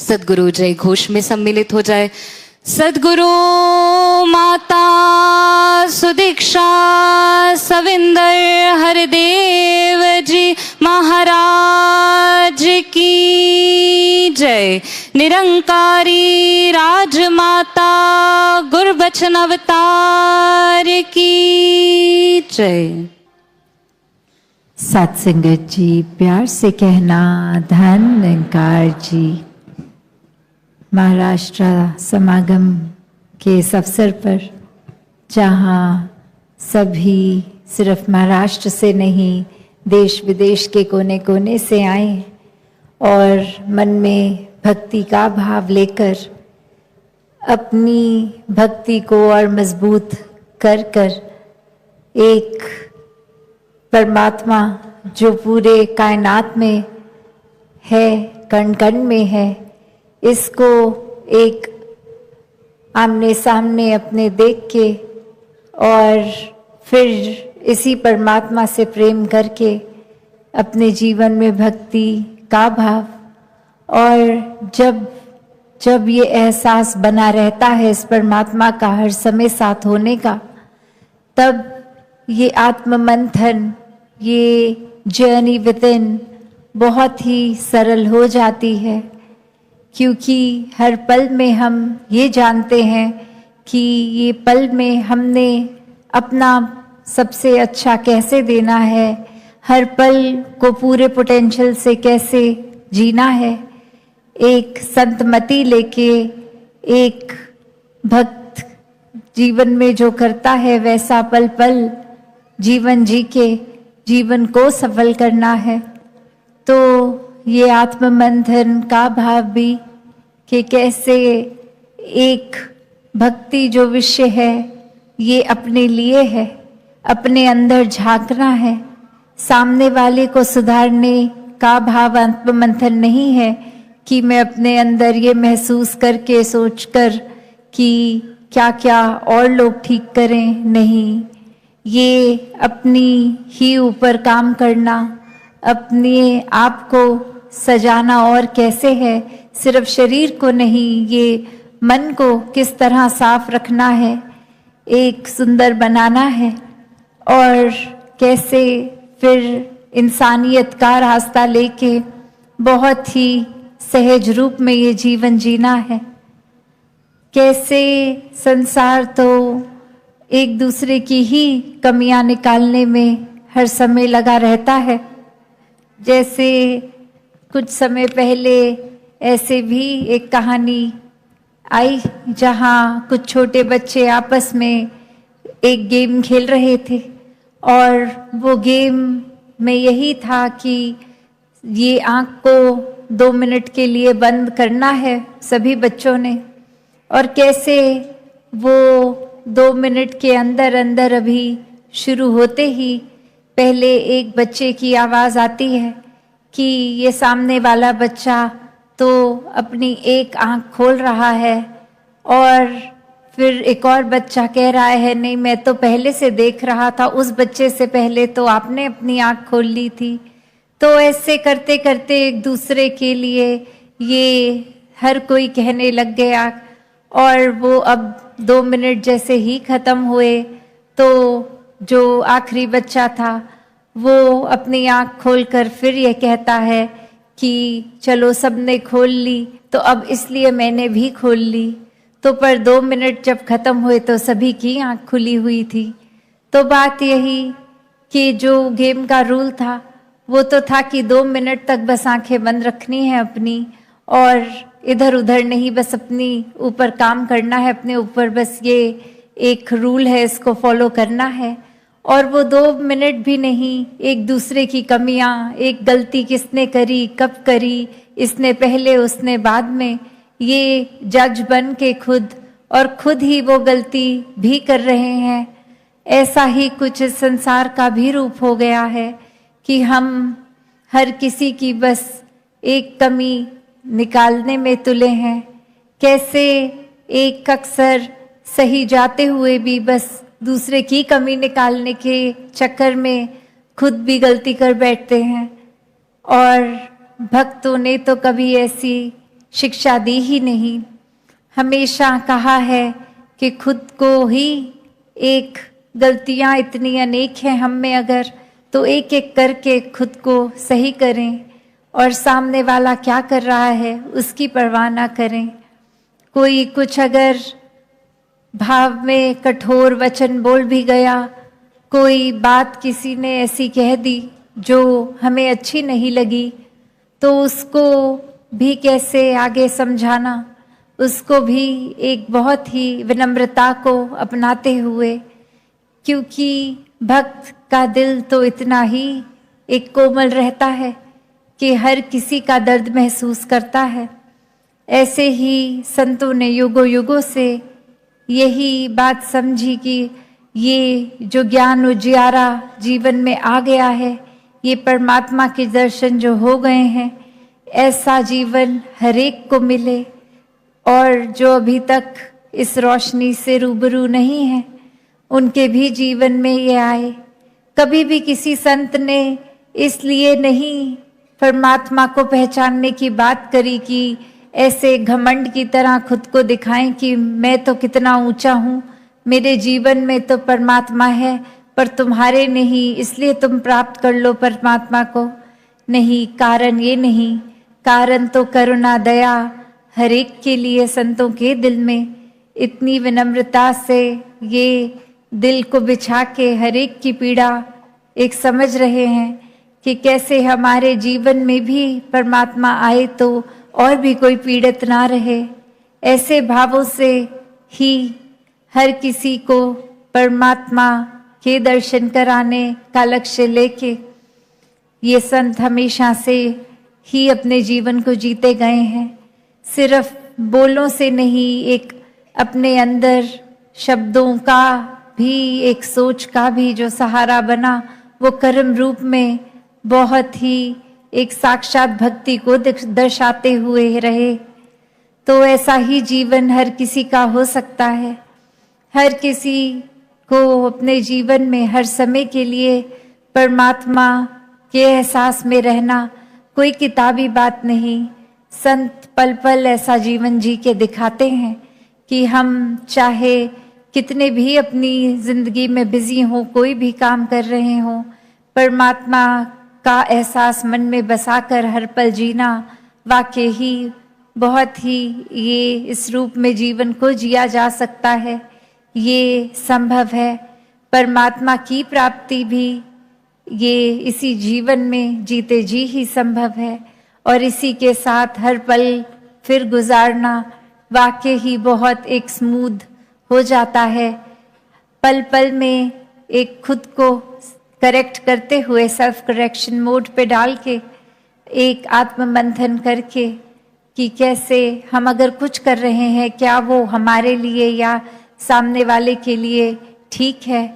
सद्गुरु जय घोष में सम्मिलित हो जाए। सद्गुरु माता सुदीक्षा सविंदर हरदेव जी महाराज की जय। निरंकारी राजमाता गुरबचन अवतार की जय। सात संगत जी, प्यार से कहना धन निरंकार जी। महाराष्ट्र समागम के इस अवसर पर, जहाँ सभी सिर्फ महाराष्ट्र से नहीं देश विदेश के कोने कोने से आए और मन में भक्ति का भाव लेकर अपनी भक्ति को और मजबूत कर कर एक परमात्मा जो पूरे कायनात में है, कण कण में है, इसको एक आमने सामने अपने देख के और फिर इसी परमात्मा से प्रेम करके अपने जीवन में भक्ति का भाव, और जब ये एहसास बना रहता है इस परमात्मा का हर समय साथ होने का, तब ये आत्म मंथन, ये जर्नी विद इन बहुत ही सरल हो जाती है। क्योंकि हर पल में हम ये जानते हैं कि ये पल में हमने अपना सबसे अच्छा कैसे देना है, हर पल को पूरे पोटेंशियल से कैसे जीना है। एक संतमति लेके एक भक्त जीवन में जो करता है वैसा पल पल जीवन जी के जीवन को सफल करना है। तो ये आत्म मंथन का भाव भी कि कैसे एक भक्ति जो विषय है ये अपने लिए है, अपने अंदर झांकना है। सामने वाले को सुधारने का भाव आत्म मंथन नहीं है कि मैं अपने अंदर ये महसूस करके सोचकर कि क्या क्या और लोग ठीक करें, नहीं, ये अपनी ही ऊपर काम करना, अपने आप को सजाना और कैसे है, सिर्फ शरीर को नहीं, ये मन को किस तरह साफ रखना है, एक सुंदर बनाना है, और कैसे फिर इंसानियत का रास्ता लेके बहुत ही सहज रूप में ये जीवन जीना है। कैसे संसार तो एक दूसरे की ही कमियां निकालने में हर समय लगा रहता है। जैसे कुछ समय पहले ऐसे भी एक कहानी आई जहाँ कुछ छोटे बच्चे आपस में एक गेम खेल रहे थे, और वो गेम में यही था कि ये आँख को 2 मिनट के लिए बंद करना है सभी बच्चों ने, और कैसे वो 2 मिनट के अंदर अंदर अभी शुरू होते ही पहले एक बच्चे की आवाज़ आती है कि ये सामने वाला बच्चा तो अपनी एक आँख खोल रहा है, और फिर एक और बच्चा कह रहा है नहीं, मैं तो पहले से देख रहा था, उस बच्चे से पहले तो आपने अपनी आँख खोल ली थी। तो ऐसे करते करते एक दूसरे के लिए ये हर कोई कहने लग गया, और वो अब 2 मिनट जैसे ही ख़त्म हुए तो जो आखिरी बच्चा था वो अपनी आँख खोलकर फिर ये कहता है कि चलो सबने खोल ली तो अब इसलिए मैंने भी खोल ली। तो पर 2 मिनट जब ख़त्म हुए तो सभी की आँख खुली हुई थी। तो बात यही कि जो गेम का रूल था वो तो था कि 2 मिनट तक बस आंखें बंद रखनी है अपनी, और इधर उधर नहीं, बस अपनी ऊपर काम करना है, अपने ऊपर बस ये एक रूल है, इसको फॉलो करना है। और वो 2 मिनट भी नहीं, एक दूसरे की कमियां, एक गलती किसने करी, कब करी, इसने पहले उसने बाद में, ये जज बन के खुद ही वो गलती भी कर रहे हैं। ऐसा ही कुछ इस संसार का भी रूप हो गया है कि हम हर किसी की बस एक कमी निकालने में तुले हैं। कैसे एक अक्सर सही जाते हुए भी बस दूसरे की कमी निकालने के चक्कर में खुद भी गलती कर बैठते हैं। और भक्तों ने तो कभी ऐसी शिक्षा दी ही नहीं। हमेशा कहा है कि खुद को ही एक गलतियां इतनी अनेक हैं हम में, अगर तो एक एक करके खुद को सही करें और सामने वाला क्या कर रहा है उसकी परवाह ना करें। कोई कुछ अगर भाव में कठोर वचन बोल भी गया, कोई बात किसी ने ऐसी कह दी जो हमें अच्छी नहीं लगी, तो उसको भी कैसे आगे समझाना, उसको भी एक बहुत ही विनम्रता को अपनाते हुए, क्योंकि भक्त का दिल तो इतना ही एक कोमल रहता है कि हर किसी का दर्द महसूस करता है। ऐसे ही संतों ने युगों युगों से यही बात समझी कि ये जो ज्ञान उजियारा जीवन में आ गया है, ये परमात्मा के दर्शन जो हो गए हैं, ऐसा जीवन हरेक को मिले। और जो अभी तक इस रोशनी से रूबरू नहीं है, उनके भी जीवन में ये आए। कभी भी किसी संत ने इसलिए नहीं परमात्मा को पहचानने की बात करी कि ऐसे घमंड की तरह खुद को दिखाएं कि मैं तो कितना ऊंचा हूँ, मेरे जीवन में तो परमात्मा है, पर तुम्हारे नहीं, इसलिए तुम प्राप्त कर लो परमात्मा को। नहीं, कारण ये नहीं, कारण तो करुणा दया हर एक के लिए संतों के दिल में इतनी विनम्रता से ये दिल को बिछा के हर एक की पीड़ा एक समझ रहे हैं कि कैसे हमारे जीवन में भी परमात्मा आए तो और भी कोई पीड़ित ना रहे। ऐसे भावों से ही हर किसी को परमात्मा के दर्शन कराने का लक्ष्य लेके ये संत हमेशा से ही अपने जीवन को जीते गए हैं। सिर्फ बोलों से नहीं, एक अपने अंदर शब्दों का भी, एक सोच का भी जो सहारा बना, वो कर्म रूप में बहुत ही एक साक्षात भक्ति को दर्शाते हुए रहे। तो ऐसा ही जीवन हर किसी का हो सकता है। हर किसी को अपने जीवन में हर समय के लिए परमात्मा के एहसास में रहना कोई किताबी बात नहीं। संत पल पल ऐसा जीवन जी के दिखाते हैं कि हम चाहे कितने भी अपनी जिंदगी में बिजी हों, कोई भी काम कर रहे हों, परमात्मा का एहसास मन में बसाकर हर पल जीना वाकई ही बहुत ही ये इस रूप में जीवन को जिया जा सकता है। ये संभव है। परमात्मा की प्राप्ति भी ये इसी जीवन में जीते जी ही संभव है, और इसी के साथ हर पल फिर गुजारना वाकई ही बहुत एक स्मूथ हो जाता है। पल पल में एक खुद को करेक्ट करते हुए सेल्फ करेक्शन मोड पे डाल के एक आत्म मंथन करके कि कैसे हम अगर कुछ कर रहे हैं, क्या वो हमारे लिए या सामने वाले के लिए ठीक है।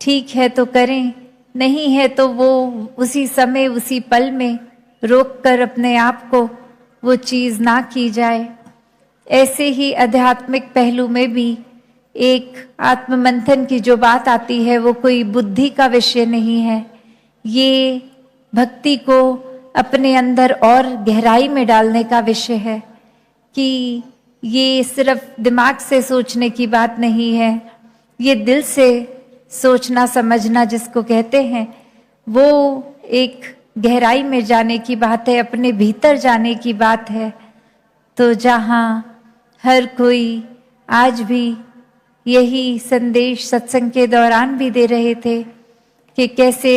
ठीक है तो करें, नहीं है तो वो उसी समय उसी पल में रोक कर अपने आप को वो चीज़ ना की जाए। ऐसे ही आध्यात्मिक पहलू में भी एक आत्म मंथन की जो बात आती है वो कोई बुद्धि का विषय नहीं है। ये भक्ति को अपने अंदर और गहराई में डालने का विषय है कि ये सिर्फ दिमाग से सोचने की बात नहीं है, ये दिल से सोचना समझना जिसको कहते हैं, वो एक गहराई में जाने की बात है, अपने भीतर जाने की बात है। तो जहाँ हर कोई आज भी यही संदेश सत्संग के दौरान भी दे रहे थे कि कैसे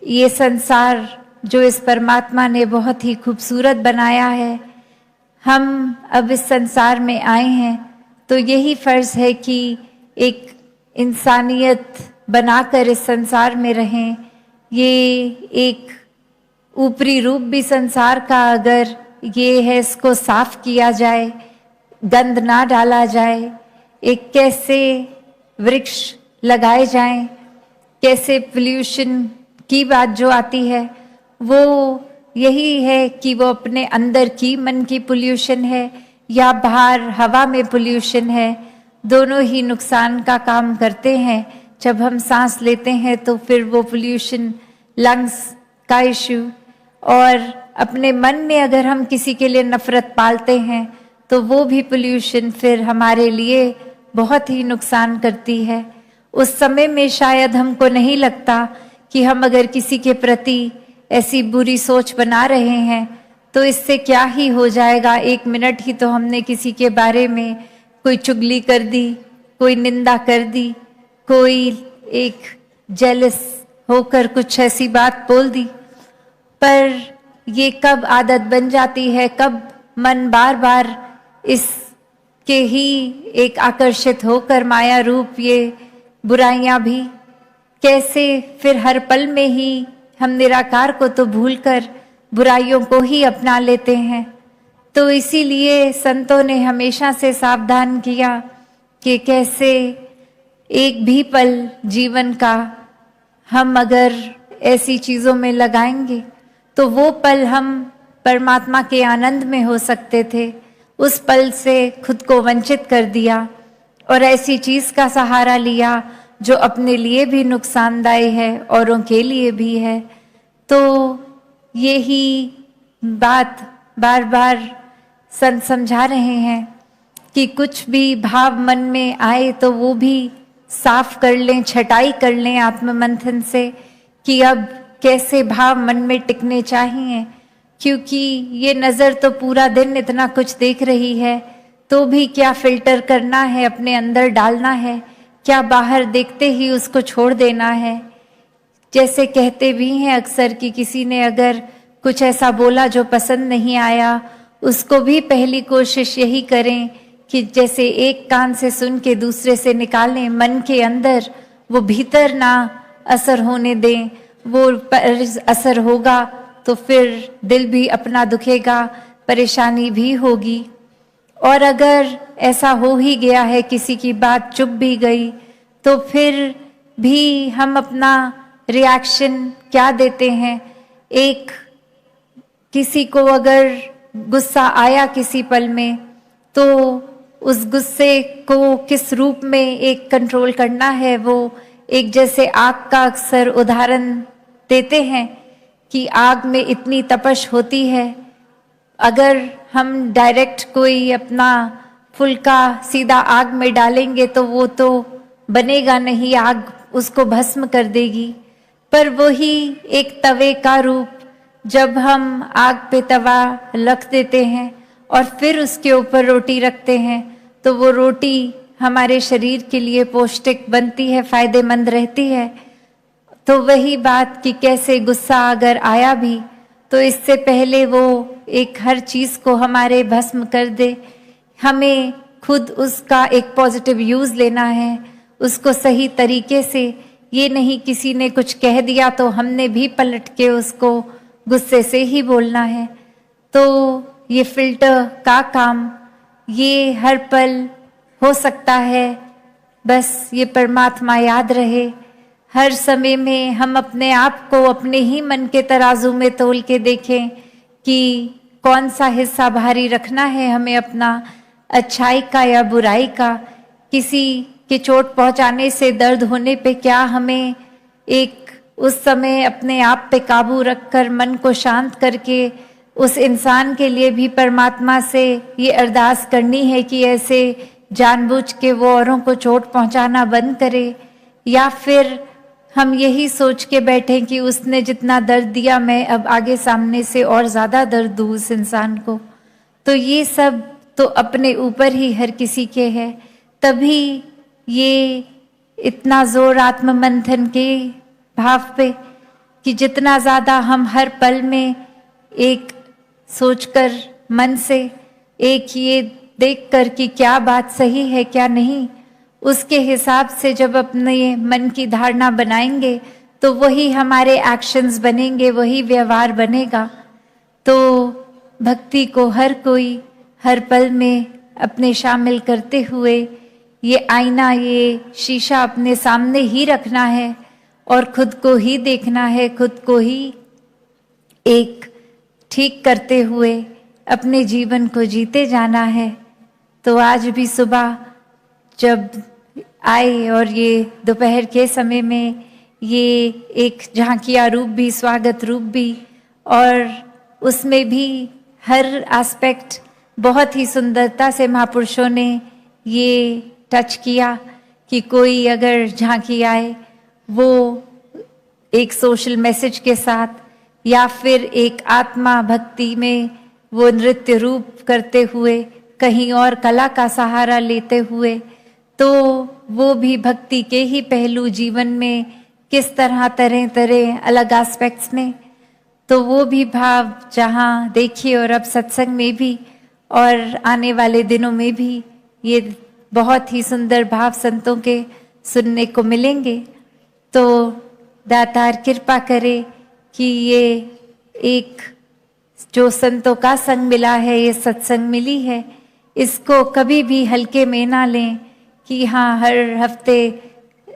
ये संसार जो इस परमात्मा ने बहुत ही खूबसूरत बनाया है, हम अब इस संसार में आए हैं तो यही फर्ज है कि एक इंसानियत बनाकर इस संसार में रहें। ये एक ऊपरी रूप भी संसार का अगर ये है, इसको साफ किया जाए, गंद ना डाला जाए, एक कैसे वृक्ष लगाए जाएं, कैसे पोल्यूशन की बात जो आती है वो यही है कि वो अपने अंदर की मन की पोल्यूशन है या बाहर हवा में पोल्यूशन है, दोनों ही नुकसान का काम करते हैं। जब हम सांस लेते हैं तो फिर वो पोल्यूशन लंग्स का इशू, और अपने मन में अगर हम किसी के लिए नफरत पालते हैं तो वो भी पोल्यूशन फिर हमारे लिए बहुत ही नुकसान करती है। उस समय में शायद हमको नहीं लगता कि हम अगर किसी के प्रति ऐसी बुरी सोच बना रहे हैं तो इससे क्या ही हो जाएगा, 1 मिनट ही तो हमने किसी के बारे में कोई चुगली कर दी, कोई निंदा कर दी, कोई एक जेलस होकर कुछ ऐसी बात बोल दी। पर ये कब आदत बन जाती है, कब मन बार बार इसके ही एक आकर्षित होकर माया रूप ये बुराइयां भी, कैसे फिर हर पल में ही हम निराकार को तो भूलकर बुराइयों को ही अपना लेते हैं। तो इसीलिए संतों ने हमेशा से सावधान किया कि कैसे एक भी पल जीवन का हम अगर ऐसी चीज़ों में लगाएंगे तो वो पल हम परमात्मा के आनंद में हो सकते थे। उस पल से खुद को वंचित कर दिया और ऐसी चीज़ का सहारा लिया जो अपने लिए भी नुकसानदायी है, औरों के लिए भी है। तो यही बात बार बार संत समझा रहे हैं कि कुछ भी भाव मन में आए तो वो भी साफ कर लें, छटाई कर लें आत्म मंथन से कि अब कैसे भाव मन में टिकने चाहिए। क्योंकि ये नज़र तो पूरा दिन इतना कुछ देख रही है तो भी क्या फिल्टर करना है, अपने अंदर डालना है, क्या बाहर देखते ही उसको छोड़ देना है। जैसे कहते भी हैं अक्सर कि किसी ने अगर कुछ ऐसा बोला जो पसंद नहीं आया, उसको भी पहली कोशिश यही करें कि जैसे एक कान से सुन के दूसरे से निकालें, मन के अंदर वो भीतर ना असर होने दें। वो असर होगा तो फिर दिल भी अपना दुखेगा, परेशानी भी होगी। और अगर ऐसा हो ही गया है, किसी की बात चुप भी गई, तो फिर भी हम अपना रिएक्शन क्या देते हैं। एक किसी को अगर गुस्सा आया किसी पल में तो उस गुस्से को किस रूप में एक कंट्रोल करना है। वो एक जैसे आग का अक्सर उदाहरण देते हैं कि आग में इतनी तपश होती है, अगर हम डायरेक्ट कोई अपना फुल्का सीधा आग में डालेंगे तो वो तो बनेगा नहीं, आग उसको भस्म कर देगी। पर वही एक तवे का रूप जब हम आग पे तवा रख देते हैं और फिर उसके ऊपर रोटी रखते हैं तो वो रोटी हमारे शरीर के लिए पौष्टिक बनती है, फायदेमंद रहती है। तो वही बात कि कैसे गुस्सा अगर आया भी तो इससे पहले वो एक हर चीज़ को हमारे भस्म कर दे, हमें खुद उसका एक पॉजिटिव यूज़ लेना है, उसको सही तरीके से। ये नहीं किसी ने कुछ कह दिया तो हमने भी पलट के उसको गुस्से से ही बोलना है। तो ये फिल्टर का काम ये हर पल हो सकता है, बस ये परमात्मा याद रहे। हर समय में हम अपने आप को अपने ही मन के तराजू में तोल के देखें कि कौन सा हिस्सा भारी रखना है हमें, अपना अच्छाई का या बुराई का। किसी के चोट पहुंचाने से दर्द होने पे क्या हमें एक उस समय अपने आप पे काबू रखकर मन को शांत करके उस इंसान के लिए भी परमात्मा से ये अरदास करनी है कि ऐसे जानबूझ के वो औरों को चोट पहुंचाना बंद करे, या फिर हम यही सोच के बैठें कि उसने जितना दर्द दिया मैं अब आगे सामने से और ज़्यादा दर्द दूँ उस इंसान को। तो ये सब तो अपने ऊपर ही हर किसी के है। तभी ये इतना जोर आत्म मंथन के भाव पे कि जितना ज़्यादा हम हर पल में एक सोचकर मन से एक ये देखकर कि क्या बात सही है क्या नहीं, उसके हिसाब से जब अपने मन की धारणा बनाएंगे तो वही हमारे एक्शंस बनेंगे, वही व्यवहार बनेगा। तो भक्ति को हर कोई हर पल में अपने शामिल करते हुए ये आईना, ये शीशा अपने सामने ही रखना है और खुद को ही देखना है, खुद को ही एक ठीक करते हुए अपने जीवन को जीते जाना है। तो आज भी सुबह जब आए और ये दोपहर के समय में ये एक झांकिया रूप भी, स्वागत रूप भी, और उसमें भी हर एस्पेक्ट बहुत ही सुंदरता से महापुरुषों ने ये टच किया कि कोई अगर झांकी आए वो एक सोशल मैसेज के साथ या फिर एक आत्मा भक्ति में वो नृत्य रूप करते हुए कहीं और कला का सहारा लेते हुए, तो वो भी भक्ति के ही पहलू जीवन में किस तरह तरह तरह अलग एस्पेक्ट्स में, तो वो भी भाव जहाँ देखिए। और अब सत्संग में भी और आने वाले दिनों में भी ये बहुत ही सुंदर भाव संतों के सुनने को मिलेंगे। तो दातार कृपा करे कि ये एक जो संतों का संग मिला है, ये सत्संग मिली है, इसको कभी भी हल्के में ना लें कि हाँ हर हफ्ते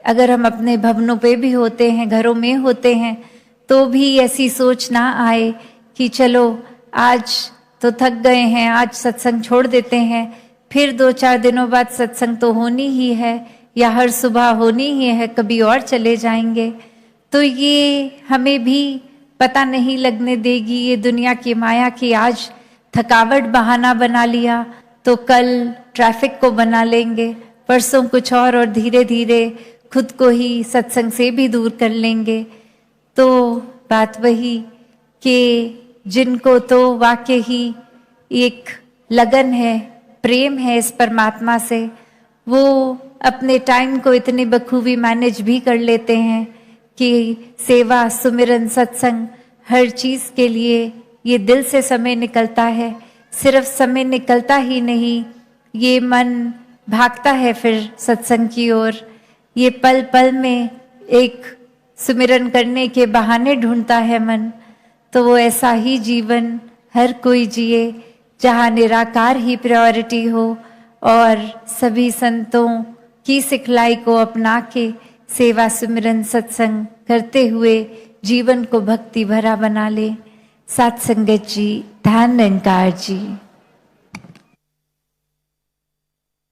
अगर हम अपने भवनों पे भी होते हैं, घरों में होते हैं, तो भी ऐसी सोच ना आए कि चलो आज तो थक गए हैं, आज सत्संग छोड़ देते हैं, फिर 2-4 दिनों बाद सत्संग तो होनी ही है या हर सुबह होनी ही है, कभी और चले जाएंगे। तो ये हमें भी पता नहीं लगने देगी ये दुनिया की माया की आज थकावट बहाना बना लिया तो कल ट्रैफिक को बना लेंगे, परसों कुछ और धीरे धीरे खुद को ही सत्संग से भी दूर कर लेंगे। तो बात वही कि जिनको तो वाकई ही एक लगन है, प्रेम है इस परमात्मा से, वो अपने टाइम को इतने बखूबी मैनेज भी कर लेते हैं कि सेवा सुमिरन सत्संग हर चीज़ के लिए ये दिल से समय निकलता है। सिर्फ समय निकलता ही नहीं, ये मन भागता है फिर सत्संग की ओर, ये पल पल में एक सुमिरन करने के बहाने ढूंढता है मन। तो वो ऐसा ही जीवन हर कोई जिए जहाँ निराकार ही प्रायोरिटी हो और सभी संतों की सिखलाई को अपना के सेवा सुमिरन सत्संग करते हुए जीवन को भक्ति भरा बना ले। सात संगत जी, ध्यान निरंकार जी।